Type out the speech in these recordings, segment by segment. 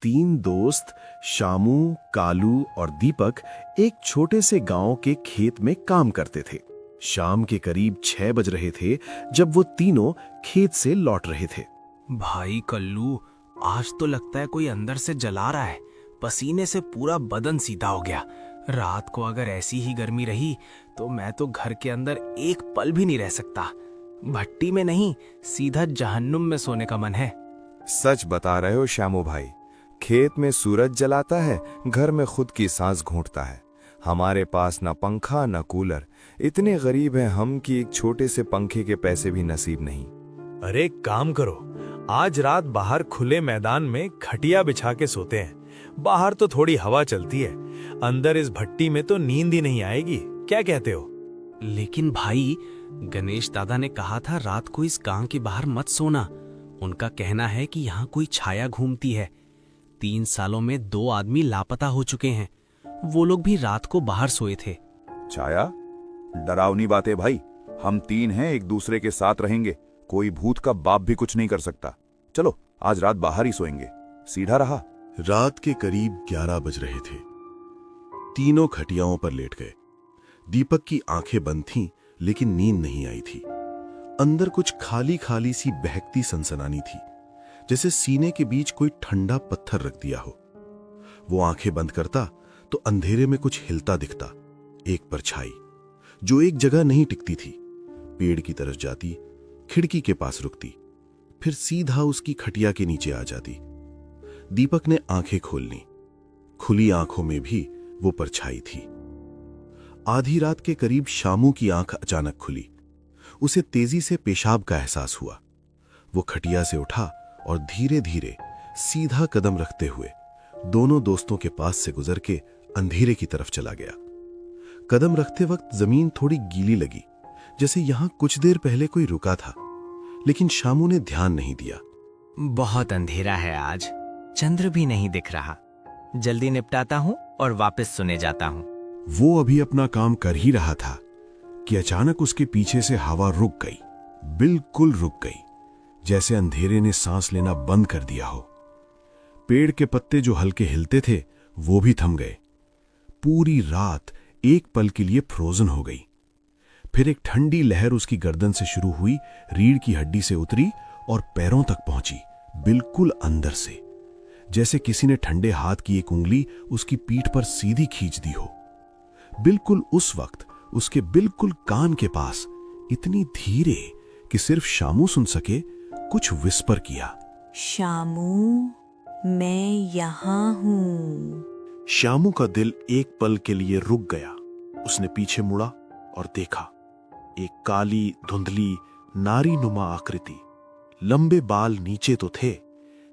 तीन दोस्त शामू, कालू और दीपक एक छोटे से गांव के खेत में काम करते थे। शाम के करीब 6 बज रहे थे जब वो तीनों खेत से लौट रहे थे। भाई कल्लू, आज तो लगता है कोई अंदर से जला रहा है। पसीने से पूरा बदन सीधा हो गया। रात को अगर ऐसी ही गर्मी रही तो मैं तो घर के अंदर एक पल भी नहीं रह सकता। भट्टी में नहीं, सीधा जहन्नुम में सोने का मन है। सच बता रहे हो श्यामू भाई। खेत में सूरज जलाता है, घर में खुद की सांस घूंटता है। हमारे पास न पंखा न कूलर। इतने गरीब हैं हम कि एक छोटे से पंखे के पैसे भी नसीब नहीं। अरे एक काम करो, आज रात बाहर खुले मैदान में खटिया बिछा के सोते हैं। बाहर तो थोड़ी हवा चलती है, अंदर इस भट्टी में तो नींद ही नहीं आएगी। क्या कहते हो? लेकिन भाई, गणेश दादा ने कहा था रात को इस गांव के बाहर मत सोना। उनका कहना है कि यहाँ कोई छाया घूमती है। 3 सालों में 2 आदमी लापता हो चुके हैं। वो लोग भी रात को बाहर सोए थे। छाया? डरावनी बात है भाई। हम 3 हैं, एक दूसरे के साथ रहेंगे। कोई भूत का बाप भी कुछ नहीं कर सकता। चलो आज रात बाहर ही सोएंगे। सीधा रहा। रात के करीब 11 बज रहे थे। तीनों खटियाओं पर लेट गए। दीपक की आंखें बंद थीं, लेकिन नींद नहीं आई थी। अंदर कुछ खाली खाली सी बहकती सनसनानी थी, जैसे सीने के बीच कोई ठंडा पत्थर रख दिया हो। वो आंखें बंद करता तो अंधेरे में कुछ हिलता दिखता। एक परछाई जो एक जगह नहीं टिकती थी, पेड़ की तरफ जाती, खिड़की के पास रुकती, फिर सीधा उसकी खटिया के नीचे आ जाती। दीपक ने आंखें खोल ली। खुली आंखों में भी वो परछाई थी। आधी रात के करीब शामू की आंख अचानक खुली। उसे तेजी से पेशाब का एहसास हुआ। वो खटिया से उठा और धीरे धीरे सीधा कदम रखते हुए दोनों दोस्तों के पास से गुजर के अंधेरे की तरफ चला गया। कदम रखते वक्त जमीन थोड़ी गीली लगी, जैसे यहां कुछ देर पहले कोई रुका था, लेकिन शामू ने ध्यान नहीं दिया। बहुत अंधेरा है आज, चंद्र भी नहीं दिख रहा। जल्दी निपटाता हूँ और वापस सोने जाता हूँ। वो अभी अपना काम कर ही रहा था कि अचानक उसके पीछे से हवा रुक गई, बिल्कुल रुक गई, जैसे अंधेरे ने सांस लेना बंद कर दिया हो। पेड़ के पत्ते जो हल्के हिलते थे वो भी थम गए। पूरी रात एक पल के लिए फ्रोजन हो गई। फिर एक ठंडी लहर उसकी गर्दन से शुरू हुई, रीढ़ की हड्डी से उतरी और पैरों तक पहुंची, बिल्कुल अंदर से, जैसे किसी ने ठंडे हाथ की एक उंगली उसकी पीठ पर सीधी खींच दी हो। बिल्कुल उस वक्त उसके बिल्कुल कान के पास, इतनी धीरे कि सिर्फ शामू सुन सके, कुछ विस्पर किया। शामू, मैं यहाँ हूँ। शामू का दिल एक पल के लिए रुक गया। उसने पीछे मुड़ा और देखा एक काली धुंधली नारी नुमा आकृति। लंबे बाल नीचे तो थे,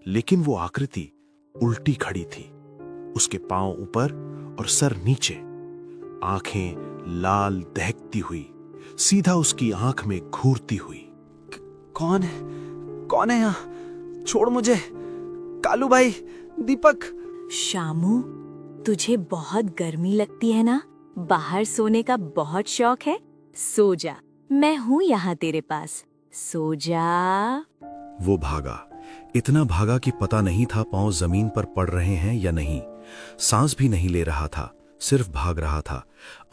लेकिन वो आकृति उल्टी खड़ी थी। उसके पांव ऊपर और सर नीचे, आंखें लाल दहकती हुई, सीधा उसकी आंख में घूरती हुई। कौन है यहाँ? छोड़ मुझे। कालू भाई, दीपक। शामू, तुझे बहुत गर्मी लगती है ना? बाहर सोने का बहुत शौक है? सो जा, मैं हूँ यहाँ तेरे पास। सो जा। वो भागा। इतना भागा कि पता नहीं था पांव जमीन पर पड़ रहे हैं या नहीं। सांस भी नहीं ले रहा था, सिर्फ भाग रहा था।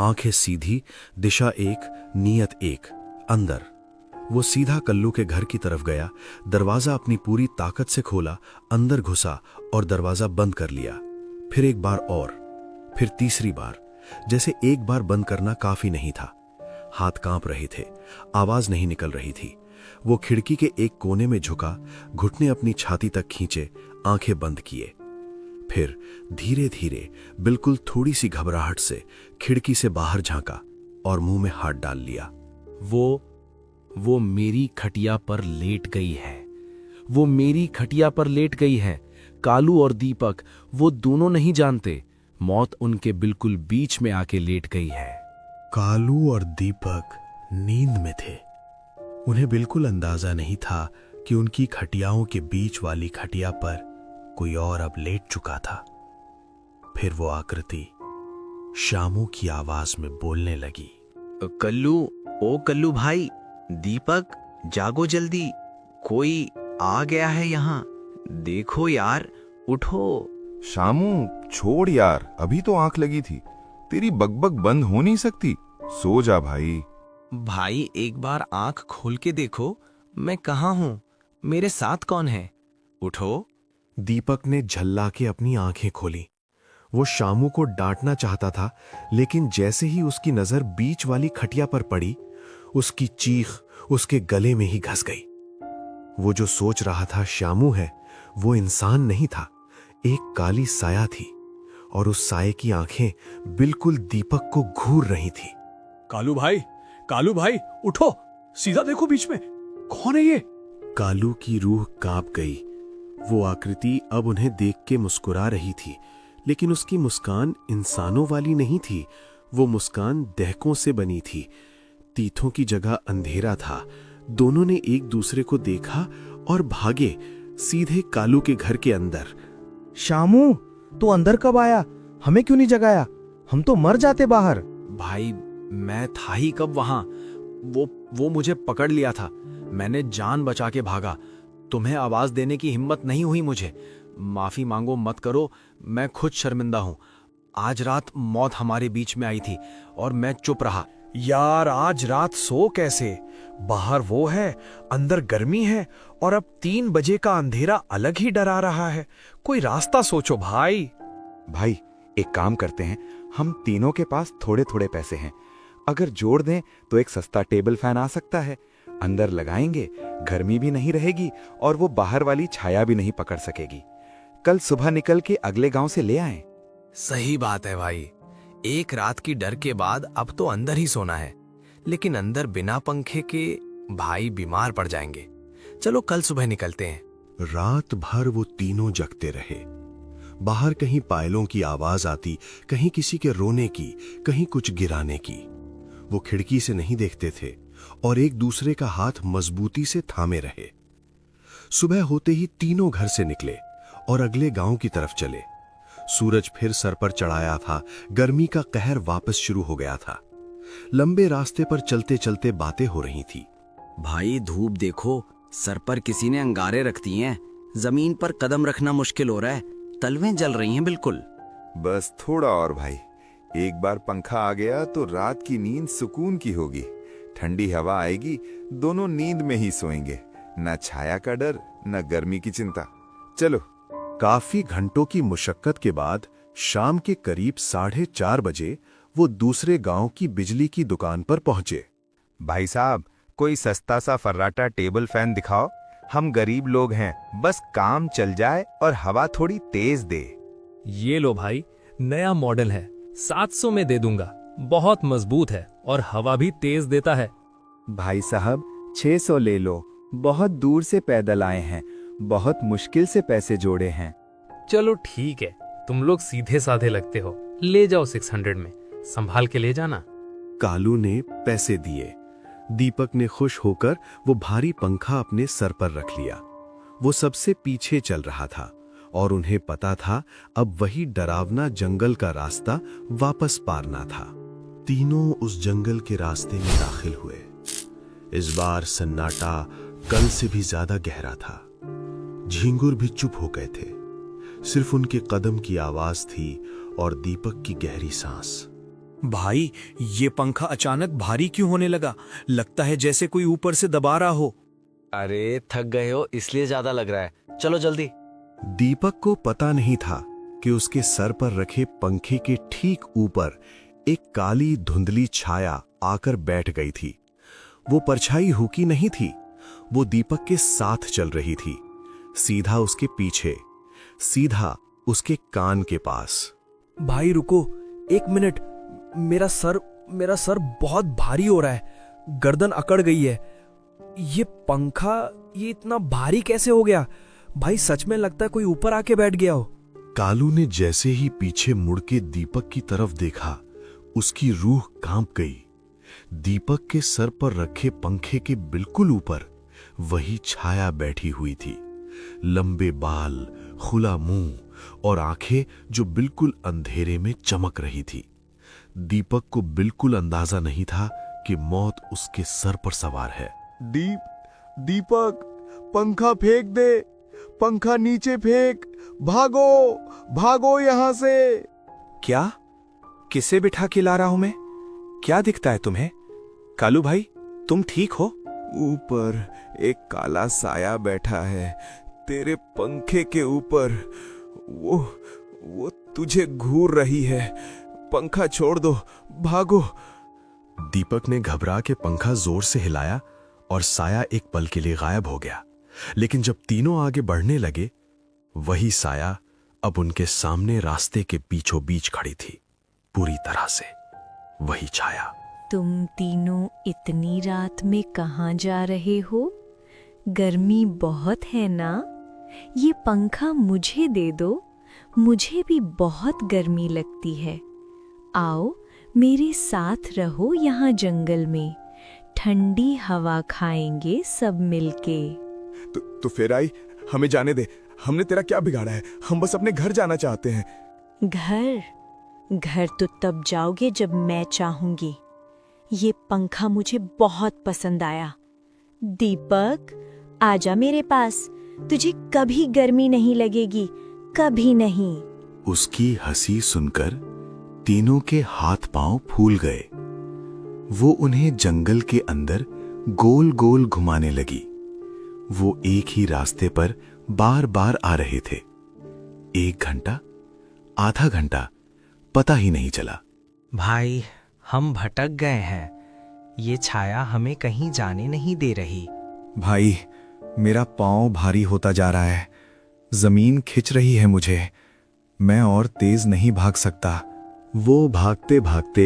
आंखें सीधी, दिशा एक, नियत एक, अंदर। वो सीधा कल्लू के घर की तरफ गया। दरवाजा अपनी पूरी ताकत से खोला, अंदर घुसा और दरवाजा बंद कर लिया। फिर एक बार और, फिर तीसरी बार, जैसे एक बार बंद करना काफी नहीं था। हाथ कांप रहे थे, आवाज नहीं निकल रही थी। वो खिड़की के एक कोने में झुका, घुटने अपनी छाती तक खींचे, आंखें बंद किए। फिर धीरे धीरे, बिल्कुल थोड़ी सी घबराहट से खिड़की से बाहर झांका और मुंह में हाथ डाल लिया। वो मेरी खटिया पर लेट गई है। वो मेरी खटिया पर लेट गई है। कालू और दीपक, वो दोनों नहीं जानते, मौत उनके बिल्कुल बीच में आके लेट गई है। कालू और दीपक नींद में थे। उन्हें बिल्कुल अंदाजा नहीं था कि उनकी खटियाओं के बीच वाली खटिया पर कोई और अब लेट चुका था। फिर वो आकृति शामू की आवाज में बोलने लगी। कल्लू भाई, दीपक, जागो जल्दी, कोई आ गया है यहाँ। देखो यार, उठो। शामू छोड़ यार, अभी तो आंख लगी थी। तेरी बकबक बंद हो नहीं सकती। सो जा भाई। भाई एक बार आंख खोल के देखो, मैं कहाँ हूँ, मेरे साथ कौन है? उठो। दीपक ने झल्ला के अपनी आंखें खोली। वो शामू को डांटना चाहता था, लेकिन जैसे ही उसकी नजर बीच वाली खटिया पर पड़ी, उसकी चीख उसके गले में ही घस गई। वो जो सोच रहा था शामू है, वो इंसान नहीं था, एक काली साया थी, और उस साये की आंखें बिल्कुल दीपक को घूर रही थी। कालू भाई उठो, सीधा देखो बीच में, कौन है ये? कालू की रूह कांप गई। वो आकृति अब उन्हें देख के मुस्कुरा रही थी, लेकिन उसकी मुस्कान इंसानों वाली नहीं थी। वो मुस्कान दहकों से बनी थी। तीथों की जगह अंधेरा था। दोनों ने एक दूसरे को देखा और भागे सीधे कालू के घर के अंदर। शामू, तू अंदर कब आया? हमें क्यों नहीं जगाया? हम तो मर जाते बाहर। भाई मैं था ही कब वहां, वो मुझे पकड़ लिया था। मैंने जान बचा के भागा। तुम्हें आवाज देने की हिम्मत नहीं हुई मुझे। माफी मांगो मत करो, मैं खुद शर्मिंदा हूं। आज रात मौत हमारे बीच में आई थी और मैं चुप रहा। यार आज रात सो कैसे? बाहर वो है, अंदर गर्मी है, और अब 3 बजे का अंधेरा अलग ही डरा रहा है। कोई रास्ता सोचो भाई। भाई एक काम करते हैं, हम तीनों के पास थोड़े थोड़े पैसे हैं। अगर जोड़ दें तो एक सस्ता टेबल फैन आ सकता है। अंदर लगाएंगे, गर्मी भी नहीं रहेगी और वो बाहर वाली छाया भी नहीं पकड़ सकेगी। कल सुबह निकल के अगले गांव से ले आएं। सही बात है भाई। एक रात की डर के बाद अब तो अंदर ही सोना है, लेकिन अंदर बिना पंखे के भाई बीमार पड़ जाएंगे। चलो कल सुबह निकलते हैं। रात भर वो तीनों जगते रहे। बाहर कहीं पायलों की आवाज आती, कहीं किसी के रोने की, कहीं कुछ गिराने की। वो खिड़की से नहीं देखते थे और एक दूसरे का हाथ मजबूती से थामे रहे। सुबह होते ही तीनों घर से निकले और अगले गांव की तरफ चले। सूरज फिर सर पर चढ़ाया था। गर्मी का कहर वापस शुरू हो गया था। लंबे रास्ते पर चलते चलते बातें हो रही थी। भाई धूप देखो, सर पर किसी ने अंगारे रख दी हैं। जमीन पर कदम रखना मुश्किल हो रहा है, तलवें जल रही हैं बिल्कुल। बस थोड़ा और भाई। एक बार पंखा आ गया तो रात की नींद सुकून की होगी। ठंडी हवा आएगी, दोनों नींद में ही सोएंगे। न छाया का डर, न गर्मी की चिंता। चलो। काफी घंटों की मुशक्कत के बाद शाम के करीब 4:30 बजे वो दूसरे गांव की बिजली की दुकान पर पहुंचे। भाई साहब, कोई सस्ता सा फर्राटा टेबल फैन दिखाओ। हम गरीब लोग हैं, बस काम चल जाए और हवा थोड़ी तेज दे। ये लो भाई, नया मॉडल है, 700 में दे दूंगा। बहुत मजबूत है और हवा भी तेज देता है। भाई साहब 600 ले लो, बहुत दूर से पैदल आए हैं, बहुत मुश्किल से पैसे जोड़े हैं। चलो ठीक है, तुम लोग सीधे साधे लगते हो, ले जाओ 600 में, संभाल के ले जाना। कालू ने पैसे दिए। दीपक ने खुश होकर वो भारी पंखा अपने सर पर रख लिया। वो सबसे पीछे चल रहा था और उन्हें पता था अब वही डरावना जंगल का रास्ता वापस पारना था। तीनों उस जंगल के रास्ते में दाखिल हुए। इस बार सन्नाटा कल से भी ज्यादा गहरा था। झिंगुर भी चुप हो गए थे। सिर्फ उनके कदम की आवाज थी और दीपक की गहरी सांस। भाई ये पंखा अचानक भारी क्यों होने लगा? लगता है जैसे कोई ऊपर से दबा रहा हो। अरे थक गए हो इसलिए ज्यादा लग रहा है, चलो जल्दी। दीपक को पता नहीं था कि उसके सर पर रखे पंखे के ठीक ऊपर एक काली धुंधली छाया आकर बैठ गई थी। वो परछाई हुकी नहीं थी, वो दीपक के साथ चल रही थी, सीधा उसके पीछे, सीधा उसके कान के पास। भाई रुको, 1 मिनट, मेरा सर बहुत भारी हो रहा है, गर्दन अकड़ गई है। ये पंखा ये इतना भारी कैसे हो गया? भाई सच में लगता है कोई ऊपर आके बैठ गया हो। कालू ने जैसे ही पीछे मुड़ के दीपक की तरफ देखा, उसकी रूह कांप गई। दीपक के सर पर रखे पंखे के बिल्कुल ऊपर वही छाया बैठी हुई थी। लंबे बाल, खुला मुंह और आंखें जो बिल्कुल अंधेरे में चमक रही थी। दीपक को बिल्कुल अंदाजा नहीं था कि मौत उसके सर पर सवार है। दीपक, पंखा फेंक दे, पंखा नीचे फेंक, भागो भागो यहां से। क्या? किसे बिठा के ला रहा हूं मैं? क्या दिखता है तुम्हें? कालू भाई, तुम ठीक हो? ऊपर एक काला साया बैठा है, तेरे पंखे के ऊपर। वो तुझे घूर रही है। पंखा छोड़ दो, भागो। दीपक ने घबरा के पंखा जोर से हिलाया और साया एक पल के लिए गायब हो गया। लेकिन जब तीनों आगे बढ़ने लगे, वही साया अब उनके सामने रास्ते के बीचों बीच खड़ी थी, पूरी तरह से वही छाया। तुम तीनों इतनी रात में कहाँ जा रहे हो? गर्मी बहुत है ना? ये पंखा मुझे दे दो, मुझे भी बहुत गर्मी लगती है। आओ मेरे साथ रहो यहाँ जंगल में, ठंडी हवा खाएंगे सब मिलके। तो फिर आई, हमें जाने दे। हमने तेरा क्या बिगाड़ा है? हम बस अपने घर जाना चाहते हैं। घर तो तब जाओगे जब मैं चाहूंगी। ये पंखा मुझे बहुत पसंद आया। दीपक, आजा मेरे पास, तुझे कभी गर्मी नहीं लगेगी, कभी नहीं। उसकी हंसी सुनकर तीनों के हाथ पांव फूल गए। वो उन्हें जंगल के अंदर गोल गोल घुमाने लगी। वो एक ही रास्ते पर बार बार आ रहे थे। 1 घंटा, आधा घंटा, पता ही नहीं चला। भाई, हम भटक गए हैं। ये छाया हमें कहीं जाने नहीं दे रही। भाई, मेरा पांव भारी होता जा रहा है, जमीन खिंच रही है मुझे, मैं और तेज नहीं भाग सकता। वो भागते भागते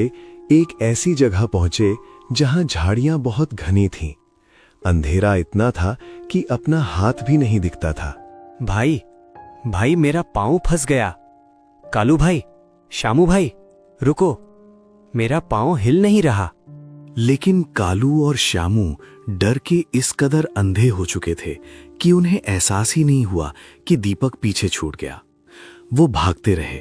एक ऐसी जगह पहुंचे जहां झाड़ियां बहुत घनी थीं। अंधेरा इतना था कि अपना हाथ भी नहीं दिखता था। भाई, मेरा पांव फंस गया। कालू भाई, शामू भाई, रुको, मेरा पांव हिल नहीं रहा। लेकिन कालू और श्यामू डर के इस कदर अंधे हो चुके थे कि उन्हें एहसास ही नहीं हुआ कि दीपक पीछे छूट गया। वो भागते रहे।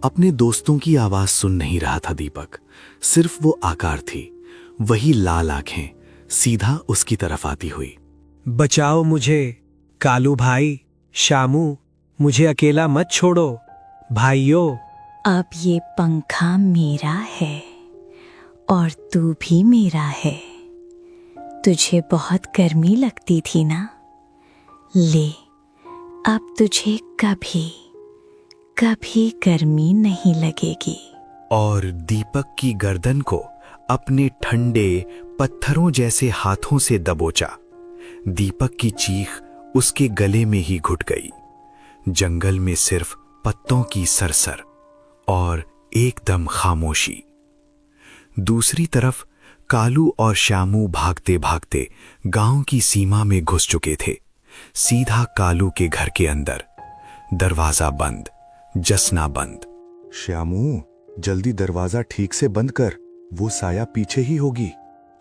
अपने दोस्तों की आवाज सुन नहीं रहा था दीपक, सिर्फ वो आकार थी, वही लाल आंखें सीधा उसकी तरफ आती हुई। बचाओ मुझे, कालू भाई, शामू, मुझे अकेला मत छोड़ो। भाइयों, अब ये पंखा मेरा है और तू भी मेरा है। तुझे बहुत गर्मी लगती थी ना? ले, अब तुझे कभी गर्मी नहीं लगेगी। और दीपक की गर्दन को अपने ठंडे पत्थरों जैसे हाथों से दबोचा। दीपक की चीख उसके गले में ही घुट गई। जंगल में सिर्फ पत्तों की सरसर और एकदम खामोशी। दूसरी तरफ कालू और श्यामू भागते भागते गांव की सीमा में घुस चुके थे, सीधा कालू के घर के अंदर। दरवाजा बंद, जसना बंद। श्यामू, जल्दी दरवाजा ठीक से बंद कर, वो साया पीछे ही होगी।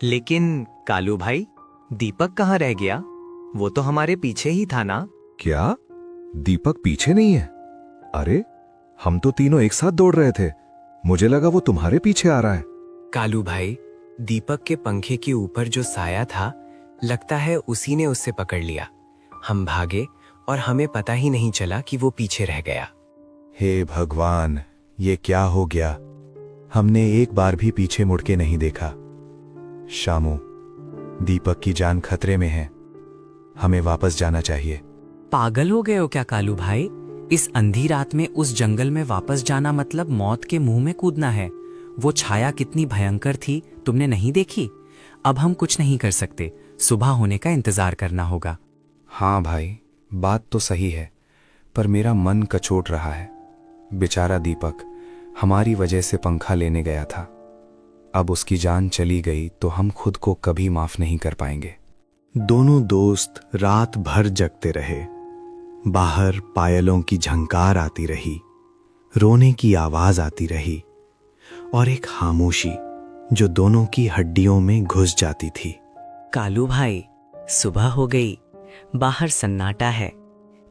लेकिन कालू भाई, दीपक कहाँ रह गया? वो तो हमारे पीछे ही था ना? क्या? दीपक पीछे नहीं है? अरे, हम तो तीनों एक साथ दौड़ रहे थे, मुझे लगा वो तुम्हारे पीछे आ रहा है। कालू भाई, दीपक के पंखे के ऊपर जो साया था, लगता है उसी ने उससे पकड़ लिया। हम भागे और हमें पता ही नहीं चला कि वो पीछे रह गया। हे भगवान, ये क्या हो गया? हमने एक बार भी पीछे मुड़ के नहीं देखा। शामू, दीपक की जान खतरे में है, हमें वापस जाना चाहिए। पागल हो गए हो क्या कालू भाई? इस अंधी रात में उस जंगल में वापस जाना मतलब मौत के मुंह में कूदना है। वो छाया कितनी भयंकर थी, तुमने नहीं देखी? अब हम कुछ नहीं कर सकते, सुबह होने का इंतजार करना होगा। हाँ भाई, बात तो सही है, पर मेरा मन कचोट रहा है। बेचारा दीपक हमारी वजह से पंखा लेने गया था। अब उसकी जान चली गई तो हम खुद को कभी माफ नहीं कर पाएंगे। दोनों दोस्त रात भर जगते रहे। बाहर पायलों की झंकार आती रही, रोने की आवाज आती रही और एक खामोशी जो दोनों की हड्डियों में घुस जाती थी। कालू भाई, सुबह हो गई, बाहर सन्नाटा है,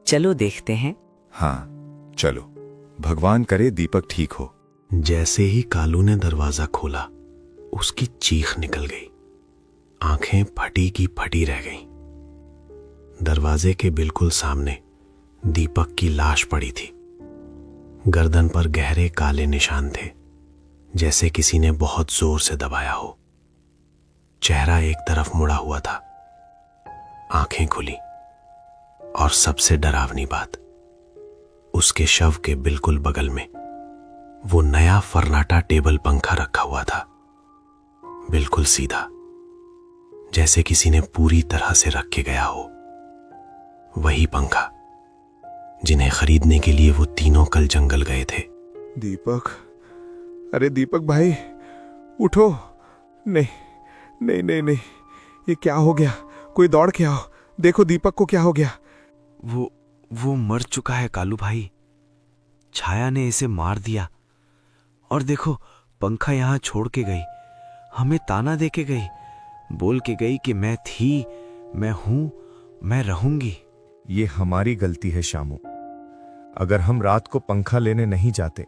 चलो देखते हैं। हाँ चलो, भगवान करे दीपक ठीक हो। जैसे ही कालू ने दरवाजा खोला, उसकी चीख निकल गई। आंखें फटी की फटी रह गईं। दरवाजे के बिल्कुल सामने दीपक की लाश पड़ी थी। गर्दन पर गहरे काले निशान थे, जैसे किसी ने बहुत जोर से दबाया हो। चेहरा एक तरफ मुड़ा हुआ था, आंखें खुली, और सबसे डरावनी बात, उसके शव के बिल्कुल बगल में वो नया फर्राटा टेबल पंखा रखा हुआ था, बिल्कुल सीधा, जैसे किसी ने पूरी तरह से रख के गया हो। वही पंखा जिन्हें खरीदने के लिए वो तीनों कल जंगल गए थे। दीपक, अरे दीपक भाई, उठो। नहीं नहीं नहीं नहीं, ये क्या हो गया? कोई दौड़ के आओ, देखो दीपक को क्या हो गया। वो मर चुका है कालू भाई। छाया ने इसे मार दिया। और देखो, पंखा यहां छोड़ के गई, हमें ताना दे के गई, बोल के गई कि मैं थी, मैं हूं, मैं रहूंगी। ये हमारी गलती है शामू। अगर हम रात को पंखा लेने नहीं जाते,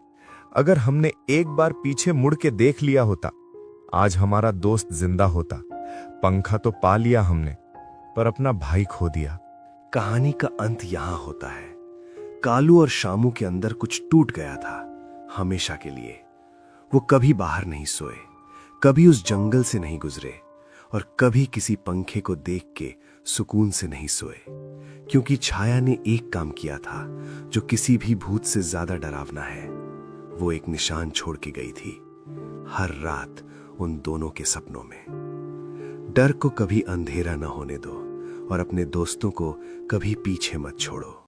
अगर हमने एक बार पीछे मुड़ के देख लिया होता, आज हमारा दोस्त जिंदा होता। पंखा तो पा लिया हमने, पर अपना भाई खो दिया। कहानी का अंत यहां होता है। कालू और शामू के अंदर कुछ टूट गया था, हमेशा के लिए। वो कभी बाहर नहीं सोए, कभी उस जंगल से नहीं गुजरे, और कभी किसी पंखे को देख के सुकून से नहीं सोए, क्योंकि छाया ने एक काम किया था जो किसी भी भूत से ज्यादा डरावना है। वो एक निशान छोड़ के गई थी, हर रात उन दोनों के सपनों में। डर को कभी अंधेरा न होने दो, और अपने दोस्तों को कभी पीछे मत छोड़ो।